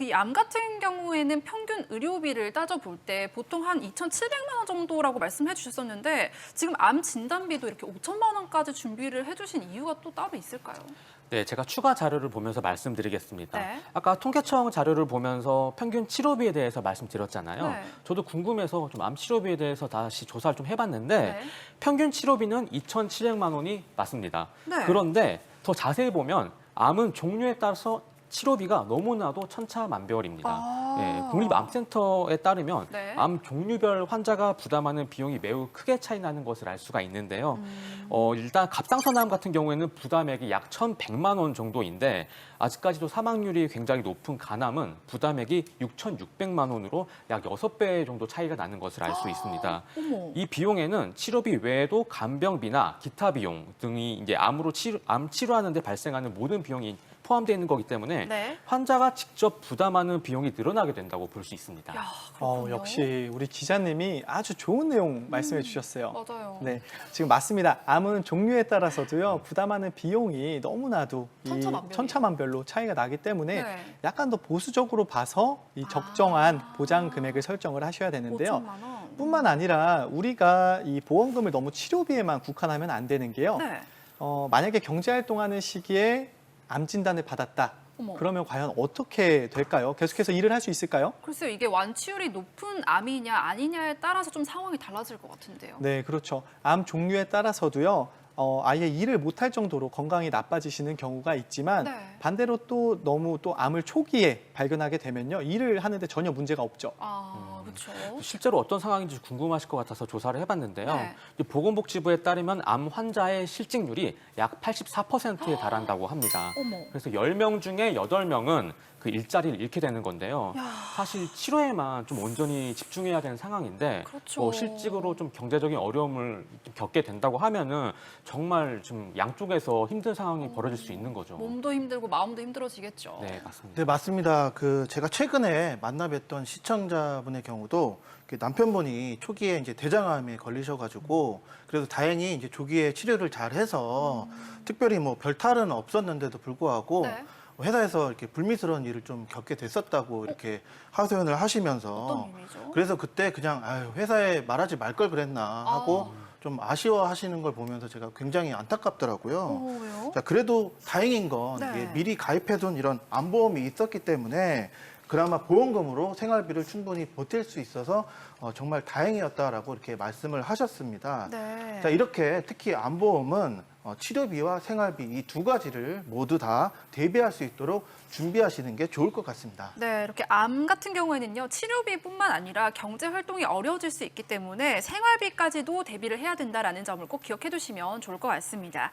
그 암 같은 경우에는 평균 의료비를 따져볼 때 보통 한 2,700만 원 정도라고 말씀해 주셨었는데 지금 암 진단비도 이렇게 5천만 원까지 준비를 해주신 이유가 또 따로 있을까요? 네, 제가 추가 자료를 보면서 말씀드리겠습니다. 네. 아까 통계청 자료를 보면서 평균 치료비에 대해서 말씀드렸잖아요. 네. 저도 궁금해서 좀 암 치료비에 대해서 다시 조사를 좀 해봤는데 네. 평균 치료비는 2,700만 원이 맞습니다. 네. 그런데 더 자세히 보면 암은 종류에 따라서 치료비가 너무나도 천차만별입니다. 예, 국립암센터에 따르면 네. 암 종류별 환자가 부담하는 비용이 매우 크게 차이 나는 것을 알 수가 있는데요. 일단 갑상선암 같은 경우에는 부담액이 약 1,100만 원 정도인데 아직까지도 사망률이 굉장히 높은 간암은 부담액이 6,600만 원으로 약 6배 정도 차이가 나는 것을 알 수 있습니다. 어머. 이 비용에는 치료비 외에도 간병비나 기타 비용 등이 이제 암 치료하는 데 발생하는 모든 비용이 포함되어 있는 거기 때문에 네. 환자가 직접 부담하는 비용이 늘어나게 된다고 볼 수 있습니다. 야, 그렇군요. 역시 우리 기자님이 아주 좋은 내용 말씀해 주셨어요. 맞아요. 네, 지금 맞습니다. 암은 종류에 따라서도요 부담하는 비용이 너무나도 천차만별로 차이가 나기 때문에 네. 약간 더 보수적으로 봐서 이 적정한 보장 금액을 설정을 하셔야 되는데요. 5천만 원. 뿐만 아니라 우리가 이 보험금을 너무 치료비에만 국한하면 안 되는 게요. 네. 만약에 경제활동하는 시기에 암 진단을 받았다. 어머. 그러면 과연 어떻게 될까요? 계속해서 일을 할 수 있을까요? 글쎄요, 이게 완치율이 높은 암이냐 아니냐에 따라서 좀 상황이 달라질 것 같은데요. 네, 그렇죠. 암 종류에 따라서도요. 아예 일을 못할 정도로 건강이 나빠지시는 경우가 있지만 네. 반대로 또 너무 또 암을 초기에 발견하게 되면요. 일을 하는데 전혀 문제가 없죠. 그렇죠. 실제로 어떤 상황인지 궁금하실 것 같아서 조사를 해봤는데요. 네. 이 보건복지부에 따르면 암 환자의 실직률이 약 84%에 달한다고 합니다. 어머. 그래서 10명 중에 8명은 그 일자리를 잃게 되는 건데요. 야. 사실 치료에만 좀 온전히 집중해야 되는 상황인데 그렇죠. 실직으로 좀 경제적인 어려움을 좀 겪게 된다고 하면은 정말 좀 양쪽에서 힘든 상황이 벌어질 수 있는 거죠. 몸도 힘들고 마음도 힘들어지겠죠. 네, 맞습니다. 네, 맞습니다. 제가 최근에 만나뵀던 시청자분의 경우도 남편분이 초기에 이제 대장암에 걸리셔가지고 그래도 다행히 이제 조기에 치료를 잘 해서 특별히 뭐 별탈은 없었는데도 불구하고 네. 회사에서 이렇게 불미스러운 일을 좀 겪게 됐었다고 이렇게 하소연을 하시면서 어떤 의미죠? 그래서 그때 그냥 회사에 말하지 말 걸 그랬나 하고 좀 아쉬워하시는 걸 보면서 제가 굉장히 안타깝더라고요. 왜요? 자, 그래도 다행인 건 네. 이게 미리 가입해둔 이런 암보험이 있었기 때문에 그나마 보험금으로 생활비를 충분히 버틸 수 있어서 정말 다행이었다라고 이렇게 말씀을 하셨습니다. 네. 자, 이렇게 특히 암보험은 치료비와 생활비 이 두 가지를 모두 다 대비할 수 있도록 준비하시는 게 좋을 것 같습니다. 네, 이렇게 암 같은 경우에는요, 치료비뿐만 아니라 경제 활동이 어려워질 수 있기 때문에 생활비까지도 대비를 해야 된다라는 점을 꼭 기억해 두시면 좋을 것 같습니다.